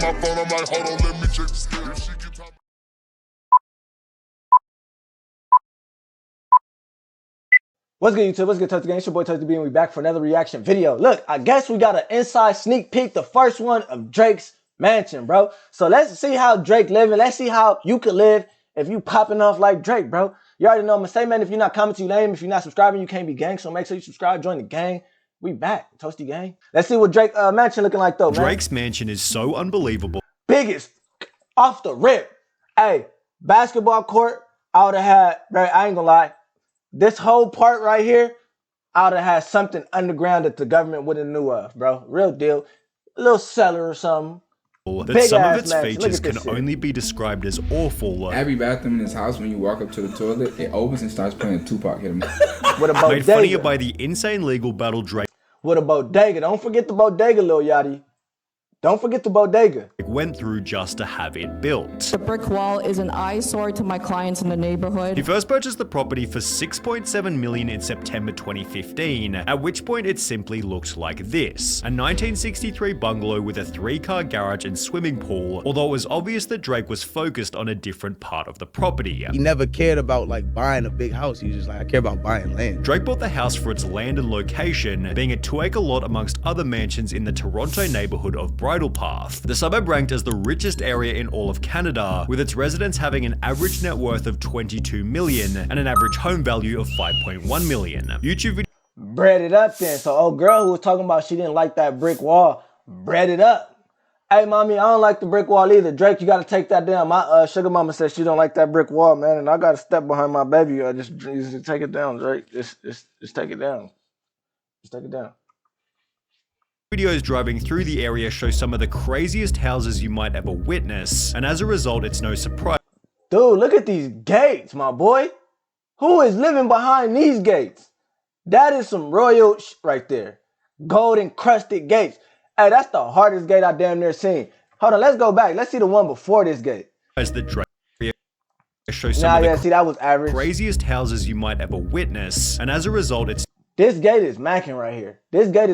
my phone, I'm like, hold on, let me check the schedule. She keep talking. What's good, YouTube? What's good, Touch the Game? It's your boy Touch the B, and we back for another reaction video. Look, I guess we got an inside sneak peek, the first one of Drake's mansion, bro. So let's see how Drake living. Let's see how you could live if you popping off like Drake, bro. You already know I'm gonna say, man, if you're not commenting, you lame. If you're not subscribing, you can't be gang. So make sure you subscribe, join the gang. We back, Toasty Gang. Let's see what Drake mansion looking like, though, man. Drake's mansion is so unbelievable. Biggest off the rip. Hey, basketball court, I would have had, bro, I ain't gonna lie. This whole part right here, I would have had something underground that the government wouldn't knew of, bro. Real deal. A little cellar or something. That some of its features can only be described as awful. Every bathroom in this house, when you walk up to the toilet, it opens and starts playing Tupac. Hit him. What about made funnier by the insane legal battle Drake. What about bodega? Don't forget the bodega, Lil Yachty. Don't forget the bodega. Went through just to have it built. The brick wall is an eyesore to my clients in the neighborhood. He first purchased the property for $6.7 million in September 2015, at which point it simply looked like this. A 1963 bungalow with a 3-car garage and swimming pool, although it was obvious that Drake was focused on a different part of the property. He never cared about like buying a big house. He was just like, I care about buying land. Drake bought the house for its land and location, being a 2-acre lot amongst other mansions in the Toronto neighborhood of Bridle Path. The suburb ranked as the richest area in all of Canada, with its residents having an average net worth of $22 million and an average home value of $5.1 million. YouTube video Bread it up then. So old girl who was talking about she didn't like that brick wall, bread it up. Hey mommy, I don't like the brick wall either. Drake, you gotta take that down. My sugar mama said she don't like that brick wall, man, and I gotta step behind my baby. Just take it down, Drake. Just take it down. Just take it down. Videos driving through the area show some of the craziest houses you might ever witness, and as a result, it's no surprise. Dude, look at these gates, my boy. Who is living behind these gates? That is some royal right there. Gold encrusted gates. Hey, that's the hardest gate I damn near seen. Hold on, let's go back. Let's see the one before this gate. As the Drake show some of the see, that was average. Craziest houses you might ever witness, and as a result, it's this gate is macking right here. This gate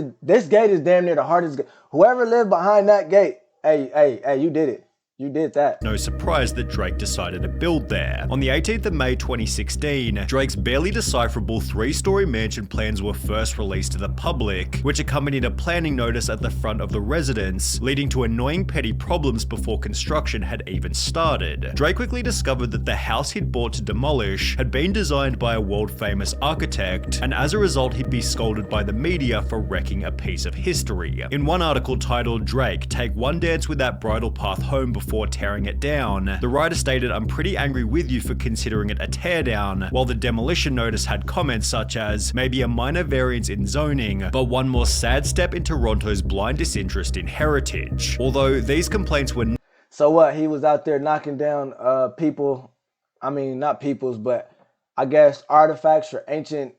is damn near the hardest gate. Whoever lived behind that gate, hey, you did it. You did that. No surprise that Drake decided to build there. On the 18th of May 2016, Drake's barely decipherable 3-story mansion plans were first released to the public, which accompanied a planning notice at the front of the residence, leading to annoying petty problems before construction had even started. Drake quickly discovered that the house he'd bought to demolish had been designed by a world-famous architect, and as a result he'd be scolded by the media for wrecking a piece of history. In one article titled, "Drake, Take One Dance with That Bridle Path Home Before tearing it down," the writer stated, "I'm pretty angry with you for considering it a teardown," while the demolition notice had comments such as, "Maybe a minor variance in zoning, but one more sad step in Toronto's blind disinterest in heritage." Although these complaints were so what, he was out there knocking down people, I mean not people's, but I guess artifacts or ancient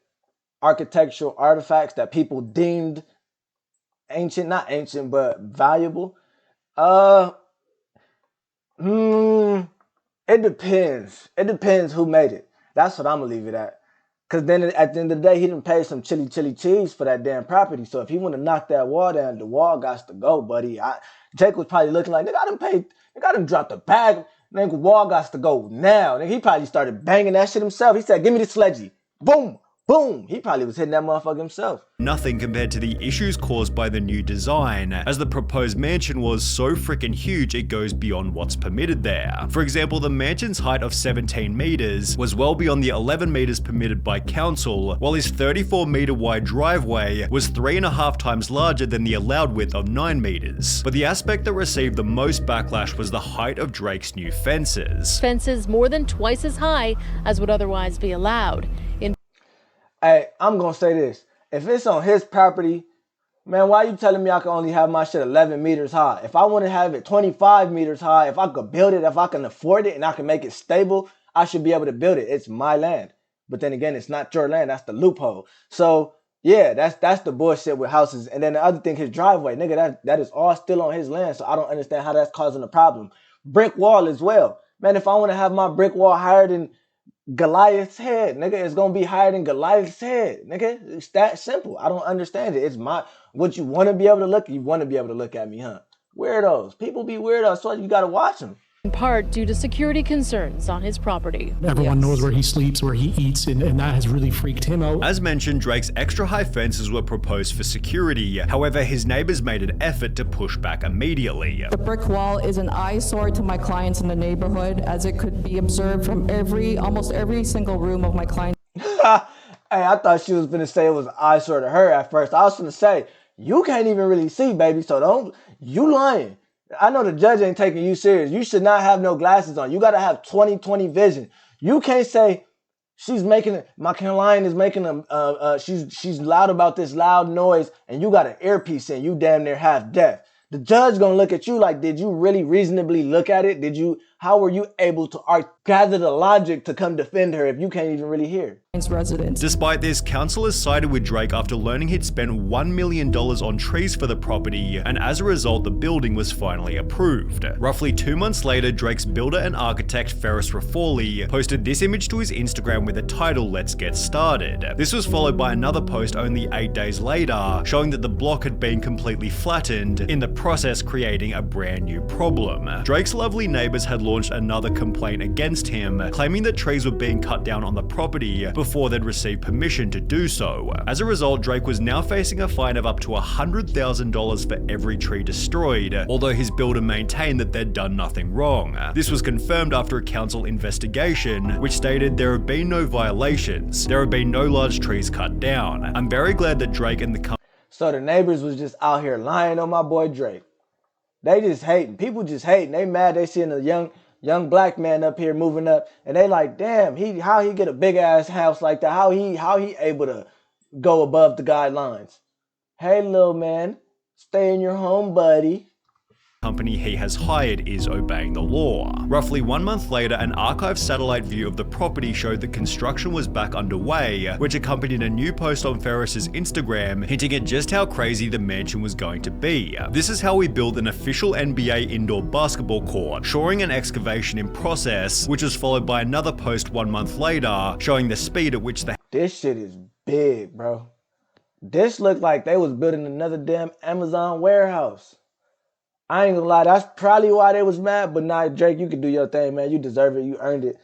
architectural artifacts that people deemed ancient, not ancient, but valuable. It depends. It depends who made it. That's what I'm gonna leave it at. Cause then at the end of the day, he didn't pay some chili cheese for that damn property. So if he want to knock that wall down, the wall got to go, buddy. Jake was probably looking like, nigga, I done dropped the bag. Nigga, wall got to go now. Nigga, he probably started banging that shit himself. He said, "Give me the sledgy." Boom. Boom! He probably was hitting that motherfucker himself. Nothing compared to the issues caused by the new design, as the proposed mansion was so freaking huge it goes beyond what's permitted there. For example, the mansion's height of 17 meters was well beyond the 11 meters permitted by council, while his 34-meter wide driveway was 3.5 times larger than the allowed width of 9 meters. But the aspect that received the most backlash was the height of Drake's new fences. Fences more than twice as high as would otherwise be allowed. Hey, I'm gonna say this. If it's on his property, man, why you telling me I can only have my shit 11 meters high? If I want to have it 25 meters high, if I could build it, if I can afford it and I can make it stable, I should be able to build it. It's my land. But then again, it's not your land. That's the loophole. So yeah, that's the bullshit with houses. And then the other thing, his driveway, nigga, that is all still on his land. So I don't understand how that's causing a problem. Brick wall as well. Man, if I want to have my brick wall higher than Goliath's head, nigga, it's gonna be higher than Goliath's head, nigga. It's that simple. I don't understand it. It's my, what you want to be able to look, you want to be able to look at me, huh? Weirdos. People be weirdos, so you gotta watch them. In part due to security concerns on his property. Everyone knows where he sleeps, where he eats, and that has really freaked him out. As mentioned, Drake's extra high fences were proposed for security. However, his neighbors made an effort to push back immediately. The brick wall is an eyesore to my clients in the neighborhood, as it could be observed from almost every single room of my client. Hey, I thought she was gonna say it was an eyesore to her at first. I was gonna say, you can't even really see, baby, so you lying. I know the judge ain't taking you serious. You should not have no glasses on. You gotta have 20/20 vision. You can't say my client is making she's loud about this loud noise, and you got an earpiece in. You damn near half deaf. The judge gonna look at you like, did you really reasonably look at it? How were you able to gather the logic to come defend her if you can't even really hear? Residents. Despite this, counselors sided with Drake after learning he'd spent $1 million on trees for the property, and as a result, the building was finally approved. Roughly 2 months later, Drake's builder and architect Ferris Rafali posted this image to his Instagram with the title, "Let's Get Started." This was followed by another post only 8 days later, showing that the block had been completely flattened, in the process creating a brand new problem. Drake's lovely neighbors had launched another complaint against him, claiming that trees were being cut down on the property before they'd received permission to do so. As a result, Drake was now facing a fine of up to $100,000 for every tree destroyed, although his builder maintained that they'd done nothing wrong. This was confirmed after a council investigation, which stated there have been no violations. There have been no large trees cut down. I'm very glad that Drake and the company. So the neighbors was just out here lying on my boy Drake. They just hating. People just hating. They mad they seeing a young black man up here moving up, and they like, damn, how he get a big ass house like that? How he able to go above the guidelines? Hey, little man, stay in your home, buddy. Company he has hired is obeying the law. Roughly 1 month later, an archived satellite view of the property showed that construction was back underway, which accompanied a new post on Ferris's Instagram hinting at just how crazy the mansion was going to be. This is how we build an official NBA indoor basketball court, showing an excavation in process, which was followed by another post 1 month later showing the speed at which This shit is big, bro. This looked like they was building another damn Amazon warehouse. I ain't gonna lie, that's probably why they was mad, but nah, Drake, you can do your thing, man. You deserve it, you earned it.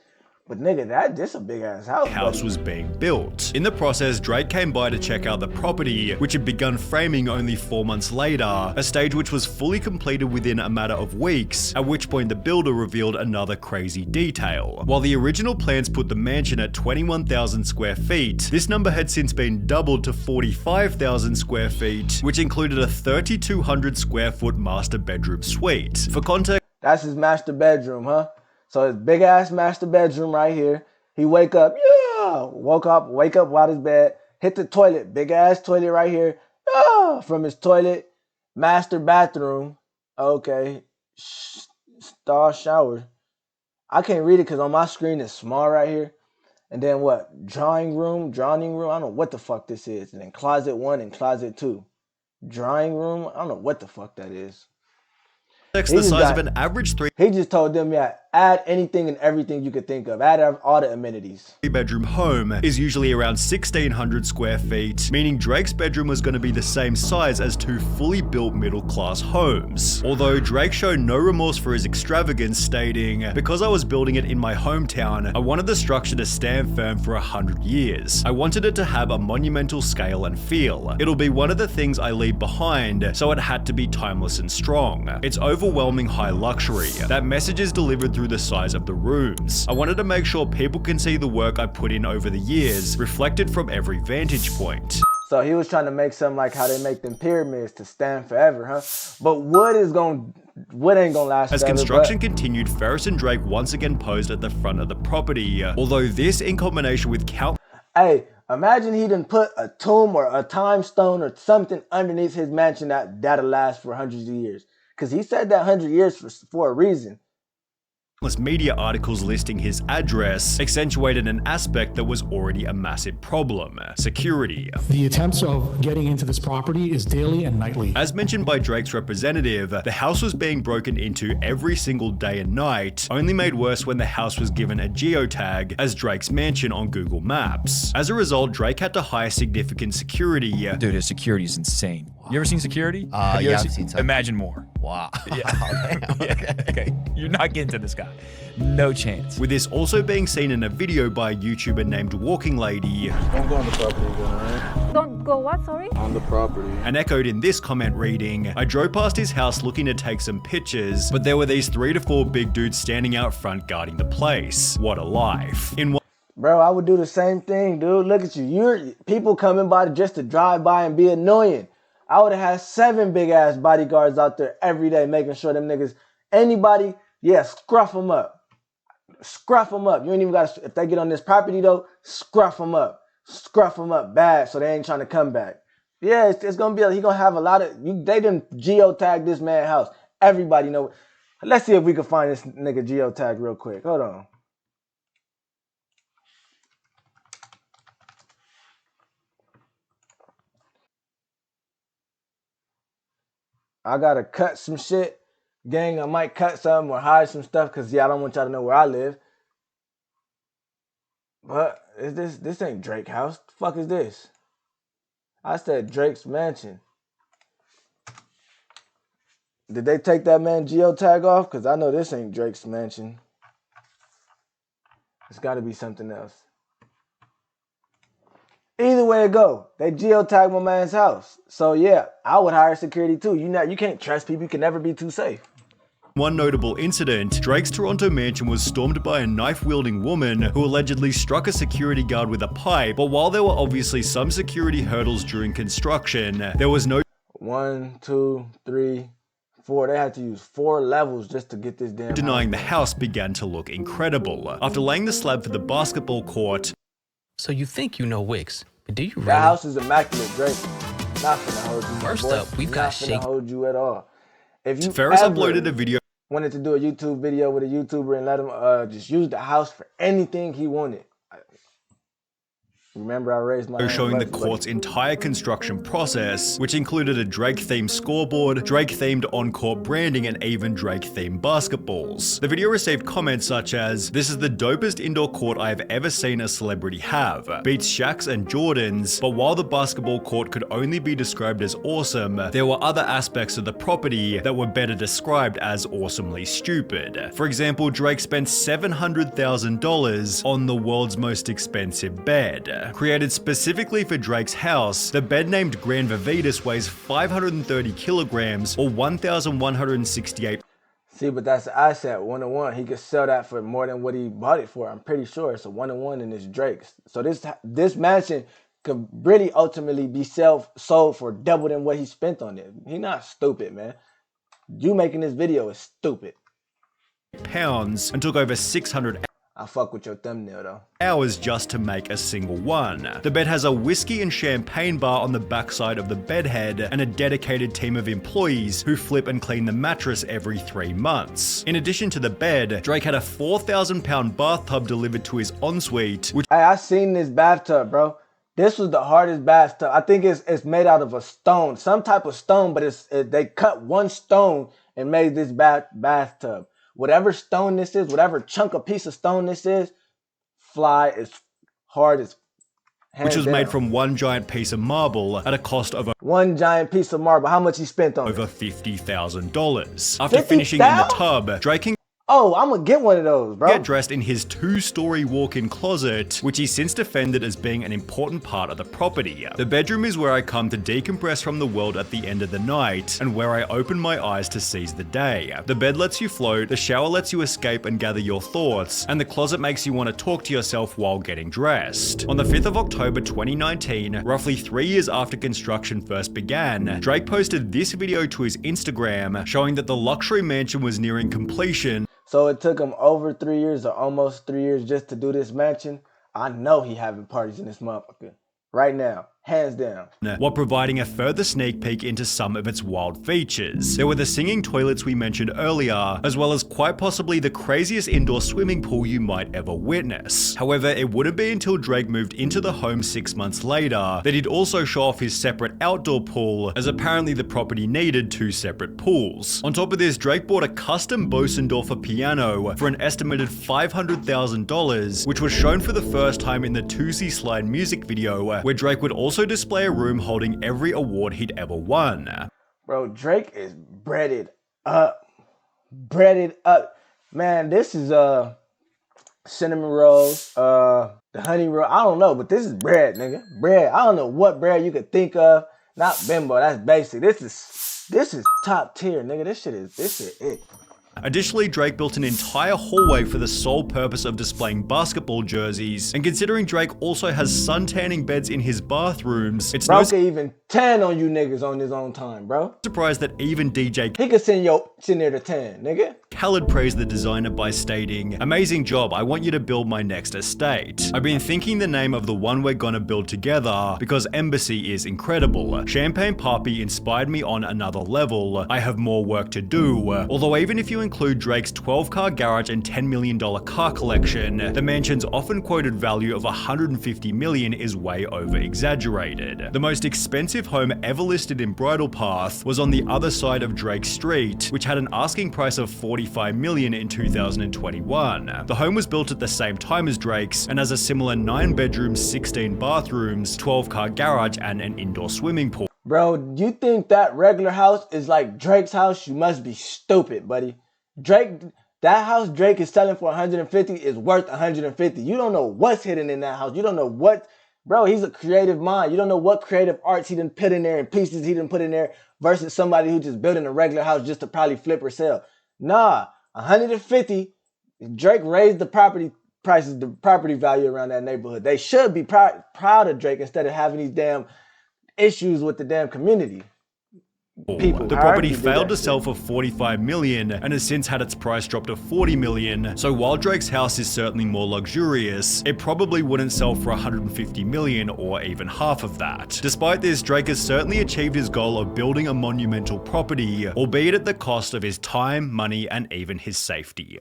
But nigga, this a big ass house. Was being built. In the process, Drake came by to check out the property, which had begun framing only 4 months later, a stage which was fully completed within a matter of weeks, at which point the builder revealed another crazy detail. While the original plans put the mansion at 21,000 square feet, this number had since been doubled to 45,000 square feet, which included a 3,200 square foot master bedroom suite. For context, that's his master bedroom, huh? So his big ass master bedroom right here. He wake up while his bed, hit the toilet, big ass toilet right here. From his toilet, master bathroom. Okay, star shower. I can't read it because on my screen it's small right here. And then what? Drawing room. I don't know what the fuck this is. And then closet 1 and closet 2. Drawing room. I don't know what the fuck that is. The size of an average He just told them, add anything and everything you could think of. Add all the amenities. 3-bedroom home is usually around 1,600 square feet, meaning Drake's bedroom was going to be the same size as 2 fully built middle-class homes. Although Drake showed no remorse for his extravagance, stating, "Because I was building it in my hometown, I wanted the structure to stand firm for 100 years. I wanted it to have a monumental scale and feel. It'll be one of the things I leave behind, so it had to be timeless and strong. It's overwhelming high luxury. That message is delivered through the size of the rooms. I wanted to make sure people can see the work I put in over the years, reflected from every vantage point." So he was trying to make something like how they make them pyramids to stand forever, huh? But wood ain't gonna last As forever, construction continued, Ferris and Drake once again posed at the front of the property, although this, in combination with Hey, imagine he done put a tomb or a time stone or something underneath his mansion that'll last for hundreds of years. Because he said that 100 years for a reason. media articles listing his address accentuated an aspect that was already a massive problem: security. The attempts of getting into this property is daily and nightly. As mentioned by Drake's representative, the house was being broken into every single day and night, only made worse when the house was given a geotag as Drake's mansion on Google Maps. As a result, Drake had to hire significant security. Dude, his security is insane. You ever seen security? Yeah, I've seen some. Imagine more. Wow. Yeah. Okay. You're not getting to this guy. No chance. With this also being seen in a video by a YouTuber named Walking Lady. Don't go on the property again, alright? Don't go what, sorry? On the property. And echoed in this comment reading, I drove past his house looking to take some pictures, but there were these 3 to 4 big dudes standing out front guarding the place. What a life. Bro, I would do the same thing, dude. Look at you. You're people coming by just to drive by and be annoying. I would have had 7 big ass bodyguards out there every day making sure them niggas, anybody, yeah, scruff them up. Scruff them up. You ain't even got to, if they get on this property though, scruff them up. Scruff them up bad so they ain't trying to come back. Yeah, it's going to be, he going to have a lot of, they didn't geotag this man's house. Everybody know. Let's see if we can find this nigga geotag real quick. Hold on. I gotta cut some shit. Gang, I might cut something or hide some stuff because, yeah, I don't want y'all to know where I live. But is this ain't Drake house. The fuck is this? I said Drake's mansion. Did they take that man geotag off? Because I know this ain't Drake's mansion. It's gotta be something else. Either way it go, they geotagged my man's house. So yeah, I would hire security too. You can't trust people. You can never be too safe. One notable incident, Drake's Toronto mansion was stormed by a knife-wielding woman who allegedly struck a security guard with a pipe, but while there were obviously some security hurdles during construction, there was no 1, 2, 3, 4. They had to use 4 levels just to get this damn denying house. The house began to look incredible. After laying the slab for the basketball court, So you think you know Wicks, but do you really? That house is immaculate, Drake. Not finna hold you. First boy. up, we've got not finna hold you at all. If you Ferris ever uploaded a video wanted to do a YouTube video with a YouTuber and let him just use the house for anything he wanted. Remember, I raised my hand showing the allegedly. court's entire construction process, which included a Drake-themed scoreboard, Drake-themed on-court branding, and even Drake-themed basketballs. The video received comments such as, "This is the dopest indoor court I have ever seen a celebrity have. Beats Shaq's and Jordan's, but while the basketball court could only be described as awesome, there were other aspects of the property that were better described as awesomely stupid. For example, Drake spent $700,000 on the world's most expensive bed. Created specifically for Drake's house, the bed named Grand Vivitas weighs 530 kilograms or 1,168. See, but that's an asset, 1-to-1. He could sell that for more than what he bought it for. I'm pretty sure it's a 1-to-1 and it's Drake's. So this mansion could really ultimately be sold for double than what he spent on it. He not stupid, man. You making this video is stupid. Pounds and took over 600 I fuck with your thumbnail though. hours just to make a single one. The bed has a whiskey and champagne bar on the backside of the bed head and a dedicated team of employees who flip and clean the mattress every 3 months. In addition to the bed, Drake had a 4,000-pound bathtub delivered to his ensuite, which Hey, I seen this bathtub, bro. This was the hardest bathtub. I think it's made out of a stone, some type of stone, but they cut one stone and made this bathtub. Whatever stone this is, whatever chunk of piece of stone this is, fly is hard as hands which was down. made from one giant piece of marble at a cost of One giant piece of marble. How much he spent on over it? $50,000. After finishing in the tub, Drake can Oh, I'm gonna get one of those, bro. get dressed in his 2-story walk-in closet, which he since defended as being an important part of the property. The bedroom is where I come to decompress from the world at the end of the night, and where I open my eyes to seize the day. The bed lets you float, the shower lets you escape and gather your thoughts, and the closet makes you want to talk to yourself while getting dressed. On the 5th of October 2019, roughly 3 years after construction first began, Drake posted this video to his Instagram, showing that the luxury mansion was nearing completion. So it took him over 3 years or almost 3 years just to do this mansion. I know he having parties in this motherfucker right now. hands down. While providing a further sneak peek into some of its wild features. There were the singing toilets we mentioned earlier, as well as quite possibly the craziest indoor swimming pool you might ever witness. However, it wouldn't be until Drake moved into the home 6 months later that he'd also show off his separate outdoor pool, as apparently the property needed 2 separate pools. On top of this, Drake bought a custom Bosendorfer piano for an estimated $500,000, which was shown for the first time in the Tootsie Slide music video, where Drake would also display a room holding every award he'd ever won. Bro, Drake is breaded up. Breaded up. Man, this is cinnamon rolls, the honey roll. I don't know, but this is bread, nigga. Bread. I don't know what bread you could think of. Not bimbo, that's basic. This is top tier, nigga. This is it. Additionally, Drake built an entire hallway for the sole purpose of displaying basketball jerseys, and considering Drake also has sun tanning beds in his bathrooms, it's bro no can even tan on you niggas on his own time, bro. surprise that even DJ He could send there to tan, nigga. Khaled praised the designer by stating, "Amazing job, I want you to build my next estate. I've been thinking the name of the one we're gonna build together because Embassy is incredible. Champagne Papi inspired me on another level. I have more work to do." Although even if you include Drake's 12-car garage and $10 million car collection, the mansion's often quoted value of $150 million is way over exaggerated. The most expensive home ever listed in Bridle Path was on the other side of Drake Street, which had an asking price of $45 million in 2021. The home was built at the same time as Drake's and has a similar 9 bedrooms, 16 bathrooms, 12-car garage, and an indoor swimming pool. Bro, you think that regular house is like Drake's house? You must be stupid, buddy. That house Drake is selling for 150 is worth 150. You don't know what's hidden in that house. You don't know what, bro, he's a creative mind. You don't know what creative arts he didn't put in there and pieces he didn't put in there versus somebody who just building a regular house just to probably flip or sell. Nah, 150, Drake raised the property prices, the property value around that neighborhood. They should be proud of Drake instead of having these damn issues with the damn community. People, the property failed to sell for $45 million and has since had its price drop to $40 million. So while Drake's house is certainly more luxurious, it probably wouldn't sell for $150 million or even half of that. Despite this, Drake has certainly achieved his goal of building a monumental property, albeit at the cost of his time, money, and even his safety.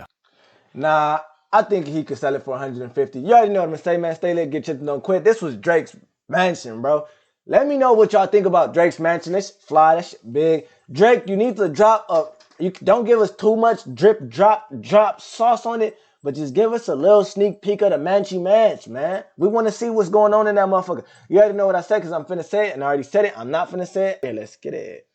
Nah, I think he could sell it for 150. You already know what I'm gonna say, man. Stay lit, get shit, don't quit. This was Drake's mansion, bro. Let me know what y'all think about Drake's mansion. That's fly, that shit big. Drake, you need to drop you don't give us too much drop sauce on it, but just give us a little sneak peek of the Manchy Manch, man. We want to see what's going on in that motherfucker. You already know what I said because I'm finna say it, and I already said it. I'm not finna say it. Here, let's get it.